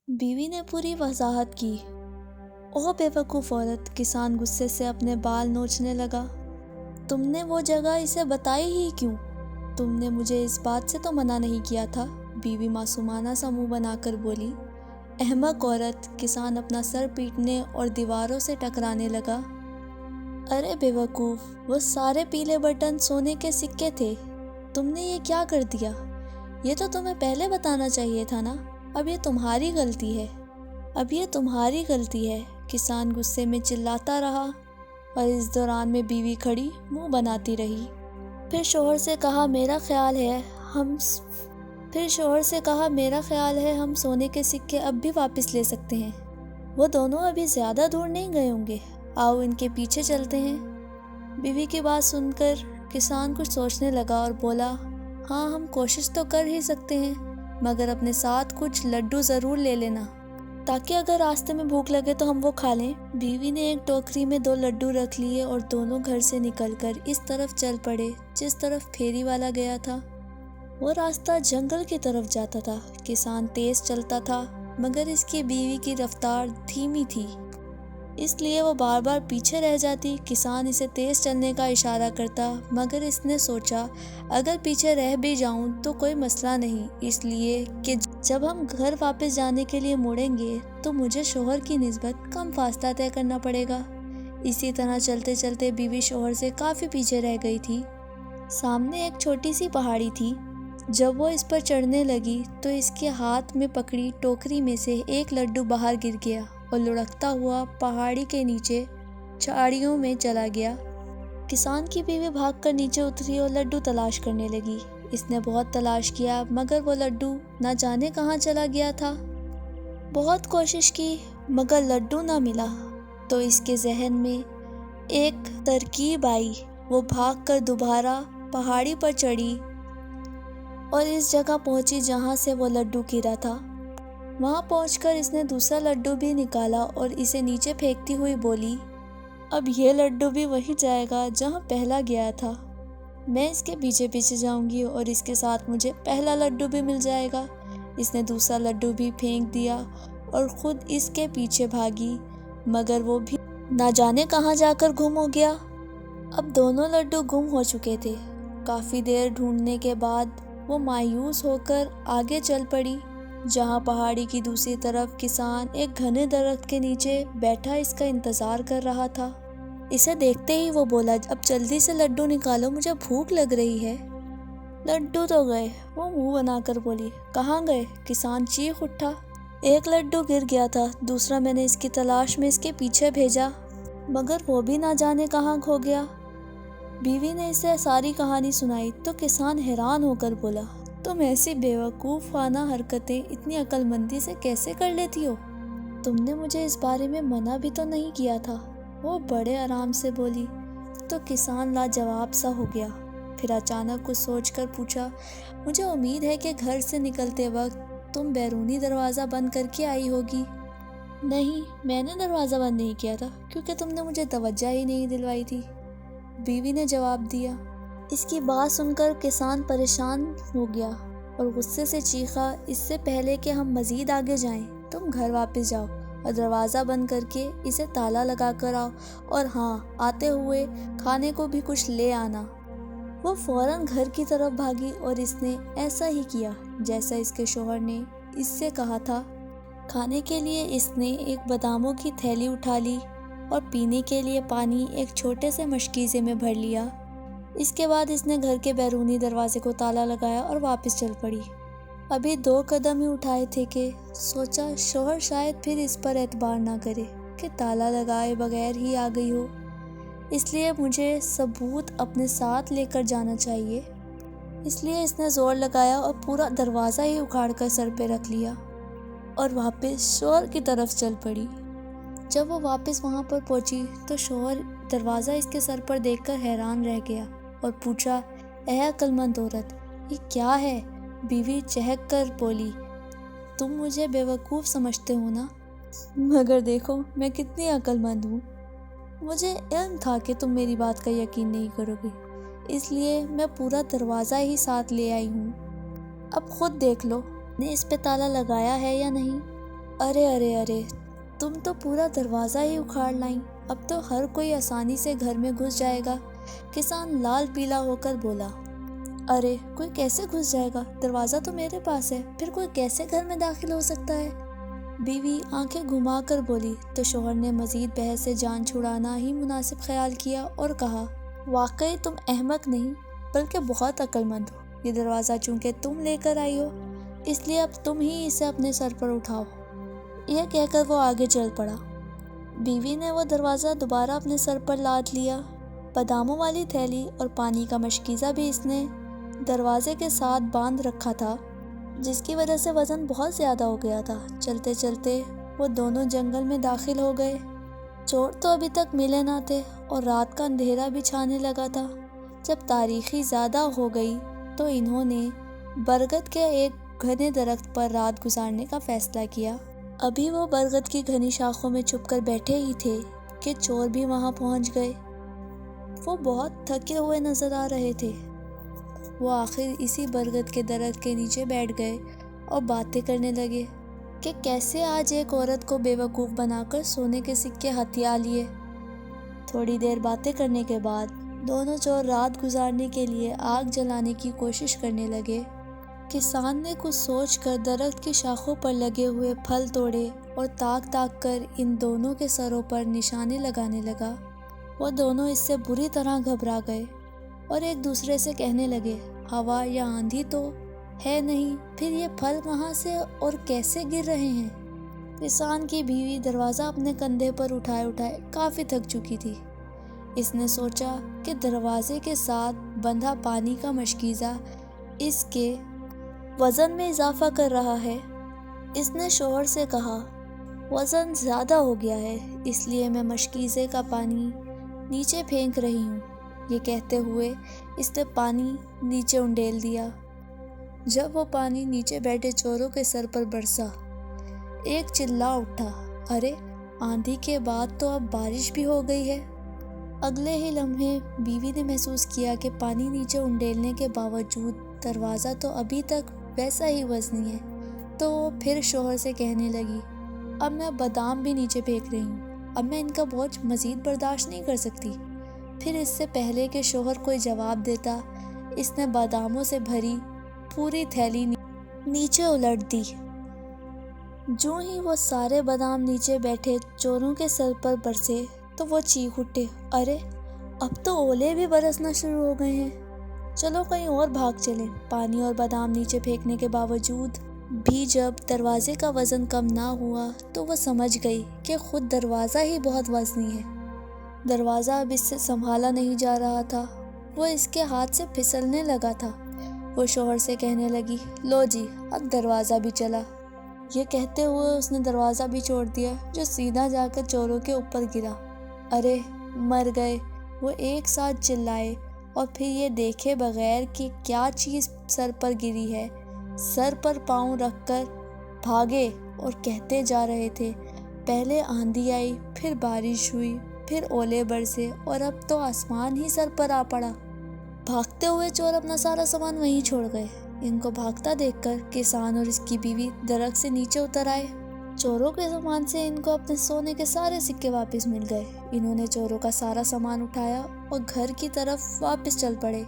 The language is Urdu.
بیوی نے پوری وضاحت کی۔ اوہ بیوقوف عورت، کسان غصے سے اپنے بال نوچنے لگا۔ تم نے وہ جگہ اسے بتائی ہی کیوں؟ تم نے مجھے اس بات سے تو منع نہیں کیا تھا؟ بیوی معصومانہ سا منہ بنا کر بولی۔ احمق عورت، کسان اپنا سر پیٹنے اور دیواروں سے ٹکرانے لگا۔ ارے بیوقوف، وہ سارے پیلے بٹن سونے کے سکے تھے۔ تم نے یہ کیا کر دیا؟ یہ تو تمہیں پہلے بتانا چاہیے تھا نا۔ اب یہ تمہاری غلطی ہے۔ کسان غصے میں چلاتا رہا اور اس دوران میں بیوی کھڑی منہ بناتی رہی۔ پھر شوہر سے کہا میرا خیال ہے ہم سونے کے سکے اب بھی واپس لے سکتے ہیں۔ وہ دونوں ابھی زیادہ دور نہیں گئے ہوں گے، آؤ ان کے پیچھے چلتے ہیں۔ بیوی کی بات سن کر کسان کچھ سوچنے لگا اور بولا، ہاں ہم کوشش تو کر ہی سکتے ہیں، مگر اپنے ساتھ کچھ لڈو ضرور لے لینا تاکہ اگر راستے میں بھوک لگے تو ہم وہ کھا لیں۔ بیوی نے ایک ٹوکری میں 2 لڈو رکھ لیے اور دونوں گھر سے نکل کر اس طرف چل پڑے جس طرف پھیری والا گیا تھا۔ وہ راستہ جنگل کی طرف جاتا تھا۔ کسان تیز چلتا تھا مگر اس کی بیوی کی رفتار دھیمی تھی، اس لیے وہ بار بار پیچھے رہ جاتی۔ کسان اسے تیز چلنے کا اشارہ کرتا مگر اس نے سوچا اگر پیچھے رہ بھی جاؤں تو کوئی مسئلہ نہیں، اس لیے کہ جب ہم گھر واپس جانے کے لیے مڑیں گے تو مجھے شوہر کی نسبت کم فاصلہ طے کرنا پڑے گا۔ اسی طرح چلتے چلتے بیوی شوہر سے کافی پیچھے رہ گئی تھی۔ سامنے ایک چھوٹی سی پہاڑی تھی۔ جب وہ اس پر چڑھنے لگی تو اس کے ہاتھ میں پکڑی ٹوکری میں سے ایک لڈو باہر گر گیا اور لڑکتا ہوا پہاڑی کے نیچے جھاڑیوں میں چلا گیا۔ کسان کی بیوی بھاگ کر نیچے اتری اور لڈو تلاش کرنے لگی۔ اس نے بہت تلاش کیا مگر وہ لڈو نہ جانے کہاں چلا گیا تھا۔ بہت کوشش کی مگر لڈو نہ ملا تو اس کے ذہن میں ایک ترکیب آئی۔ وہ بھاگ کر دوبارہ پہاڑی پر چڑھی اور اس جگہ پہنچی جہاں سے وہ لڈو گرا تھا۔ وہاں پہنچ کر اس نے دوسرا لڈو بھی نکالا اور اسے نیچے پھینکتی ہوئی بولی، اب یہ لڈو بھی وہی جائے گا جہاں پہلا گیا تھا۔ میں اس کے پیچھے پیچھے جاؤں گی اور اس کے ساتھ مجھے پہلا لڈو بھی مل جائے گا۔ اس نے دوسرا لڈو بھی پھینک دیا اور خود اس کے پیچھے بھاگی مگر وہ بھی نہ جانے کہاں جا کر گم ہو گیا۔ اب دونوں لڈو گم ہو چکے تھے۔ کافی دیر ڈھونڈنے کے بعد وہ مایوس ہو کر آگے چل پڑی جہاں پہاڑی کی دوسری طرف کسان ایک گھنے درخت کے نیچے بیٹھا اس کا انتظار کر رہا تھا۔ اسے دیکھتے ہی وہ بولا، اب جلدی سے لڈو نکالو، مجھے بھوک لگ رہی ہے۔ لڈو تو گئے، وہ منہ بنا کر بولی۔ کہاں گئے؟ کسان چیخ اٹھا۔ ایک لڈو گر گیا تھا، دوسرا میں نے اس کی تلاش میں اس کے پیچھے بھیجا مگر وہ بھی نہ جانے کہاں کھو گیا۔ بیوی نے اسے ساری کہانی سنائی تو کسان حیران ہو کر بولا، تم ایسی بیوقوفانہ حرکتیں اتنی عقل مندی سے کیسے کر لیتی ہو؟ تم نے مجھے اس بارے میں منع بھی تو نہیں کیا تھا۔ وہ بڑے آرام سے بولی تو کسان لاجواب سا ہو گیا۔ پھر اچانک کچھ سوچ کر پوچھا، مجھے امید ہے کہ گھر سے نکلتے وقت تم بیرونی دروازہ بند کر کے آئی ہوگی۔ نہیں، میں نے دروازہ بند نہیں کیا تھا کیونکہ تم نے مجھے توجہ ہی نہیں دلوائی تھی، بیوی نے جواب دیا۔ اس کی بات سن کر کسان پریشان ہو گیا اور غصے سے چیخا، اس سے پہلے کہ ہم مزید آگے جائیں تم گھر واپس جاؤ اور دروازہ بند کر کے اسے تالا لگا کر آؤ، اور ہاں، آتے ہوئے کھانے کو بھی کچھ لے آنا۔ وہ فوراً گھر کی طرف بھاگی اور اس نے ایسا ہی کیا جیسا اس کے شوہر نے اس سے کہا تھا۔ کھانے کے لیے اس نے ایک باداموں کی تھیلی اٹھا لی اور پینے کے لیے پانی ایک چھوٹے سے مشکیزے میں بھر لیا۔ اس کے بعد اس نے گھر کے بیرونی دروازے کو تالا لگایا اور واپس چل پڑی۔ ابھی 2 قدم ہی اٹھائے تھے کہ سوچا شوہر شاید پھر اس پر اعتبار نہ کرے کہ تالا لگائے بغیر ہی آ گئی ہو، اس لیے مجھے ثبوت اپنے ساتھ لے کر جانا چاہیے۔ اس لیے اس نے زور لگایا اور پورا دروازہ ہی اکھاڑ کر سر پہ رکھ لیا اور واپس شوہر کی طرف چل پڑی۔ جب وہ واپس وہاں پر پہنچی تو شوہر دروازہ اس کے سر پر دیکھ کر حیران رہ گیا اور پوچھا، اے عقل مند عورت، یہ کیا ہے؟ بیوی چہک کر بولی، تم مجھے بیوقوف سمجھتے ہو نا، مگر دیکھو میں کتنی عقل مند ہوں۔ مجھے علم تھا کہ تم میری بات کا یقین نہیں کرو گے، اس لیے میں پورا دروازہ ہی ساتھ لے آئی ہوں۔ اب خود دیکھ لو، نے اس پہ تالا لگایا ہے یا نہیں۔ ارے ارے ارے، تم تو پورا دروازہ ہی اکھاڑ لائیں، اب تو ہر کوئی آسانی سے گھر میں گھس جائے گا۔ کسان لال پیلا ہو کر بولا۔ ارے کوئی کیسے گھس جائے گا؟ دروازہ تو میرے پاس ہے، پھر کوئی کیسے گھر میں داخل ہو سکتا ہے؟ بیوی آنکھیں گھما کر بولی تو شوہر نے مزید بحث سے جان چھڑانا ہی مناسب خیال کیا اور کہا، واقعی تم احمق نہیں بلکہ بہت عقل مند ہو۔ یہ دروازہ چونکہ تم لے کر آئی ہو اس لیے اب تم ہی اسے اپنے سر پر اٹھاؤ۔ یہ کہہ کر وہ آگے چل پڑا۔ بیوی نے وہ دروازہ دوبارہ اپنے سر پر لاد لیا۔ باداموں والی تھیلی اور پانی کا مشکیزہ بھی اس نے دروازے کے ساتھ باندھ رکھا تھا، جس کی وجہ سے وزن بہت زیادہ ہو گیا تھا۔ چلتے چلتے وہ دونوں جنگل میں داخل ہو گئے۔ چور تو ابھی تک ملے نہ تھے اور رات کا اندھیرا بھی چھانے لگا تھا۔ جب تاریکی زیادہ ہو گئی تو انہوں نے برگد کے ایک گھنے درخت پر رات گزارنے کا فیصلہ کیا۔ ابھی وہ برگد کی گھنی شاخوں میں چھپ کر بیٹھے ہی تھے کہ چور بھی وہاں پہنچ گئے۔ وہ بہت تھکے ہوئے نظر آ رہے تھے۔ وہ آخر اسی برگد کے درخت کے نیچے بیٹھ گئے اور باتیں کرنے لگے کہ کیسے آج ایک عورت کو بے وقوف بنا کر سونے کے سکے ہتھیا لیے۔ تھوڑی دیر باتیں کرنے کے بعد دونوں چور رات گزارنے کے لیے آگ جلانے کی کوشش کرنے لگے۔ کسان نے کچھ سوچ کر درخت کی شاخوں پر لگے ہوئے پھل توڑے اور تاک تاک کر ان دونوں کے سروں پر نشانے لگانے لگا۔ وہ دونوں اس سے بری طرح گھبرا گئے اور ایک دوسرے سے کہنے لگے، ہوا یا آندھی تو ہے نہیں، پھر یہ پھل کہاں سے اور کیسے گر رہے ہیں؟ کسان کی بیوی دروازہ اپنے کندھے پر اٹھائے اٹھائے کافی تھک چکی تھی۔ اس نے سوچا کہ دروازے کے ساتھ بندھا پانی کا مشکیزہ اس کے وزن میں اضافہ کر رہا ہے۔ اس نے شوہر سے کہا، وزن زیادہ ہو گیا ہے اس لیے میں مشکیزے کا پانی نیچے پھینک رہی ہوں۔ یہ کہتے ہوئے اس نے پانی نیچے انڈیل دیا۔ جب وہ پانی نیچے بیٹھے چوروں کے سر پر برسا، ایک چلا اٹھا، ارے آندھی کے بعد تو اب بارش بھی ہو گئی ہے۔ اگلے ہی لمحے بیوی نے محسوس کیا کہ پانی نیچے انڈیلنے کے باوجود دروازہ تو ابھی تک ویسا ہی وزنی ہے، تو وہ پھر شوہر سے کہنے لگی، اب میں بادام بھی نیچے پھینک رہی ہوں، اب میں ان کا بوجھ مزید برداشت نہیں کر سکتی۔ پھر اس سے پہلے کہ شوہر کوئی جواب دیتا، اس نے باداموں سے بھری پوری تھیلی نیچے الٹ دی۔ جوں ہی وہ سارے بادام نیچے بیٹھے چوروں کے سر پر برسے تو وہ چیخ اٹھے، ارے اب تو اولے بھی برسنا شروع ہو گئے ہیں، چلو کہیں اور بھاگ چلیں۔ پانی اور بادام نیچے پھینکنے کے باوجود بھی جب دروازے کا وزن کم نہ ہوا تو وہ سمجھ گئی کہ خود دروازہ ہی بہت وزنی ہے۔ دروازہ اب اس سے سنبھالا نہیں جا رہا تھا، وہ اس کے ہاتھ سے پھسلنے لگا تھا۔ وہ شوہر سے کہنے لگی، لو جی اب دروازہ بھی چلا۔ یہ کہتے ہوئے اس نے دروازہ بھی چھوڑ دیا جو سیدھا جا کر چوروں کے اوپر گرا۔ ارے مر گئے، وہ ایک ساتھ چلائے اور پھر یہ دیکھے بغیر کہ کیا چیز سر پر گری ہے، سر پر پاؤں رکھ کر بھاگے اور کہتے جا رہے تھے، پہلے آندھی آئی، پھر بارش ہوئی، پھر اولے برسے اور اب تو آسمان ہی سر پر آ پڑا۔ بھاگتے ہوئے چور اپنا سارا سامان وہیں چھوڑ گئے۔ ان کو بھاگتا دیکھ کر کسان اور اس کی بیوی درخت سے نیچے اتر آئے۔ چوروں کے سامان سے ان کو اپنے سونے کے سارے سکے واپس مل گئے۔ انہوں نے چوروں کا سارا سامان اٹھایا اور گھر کی طرف واپس چل پڑے۔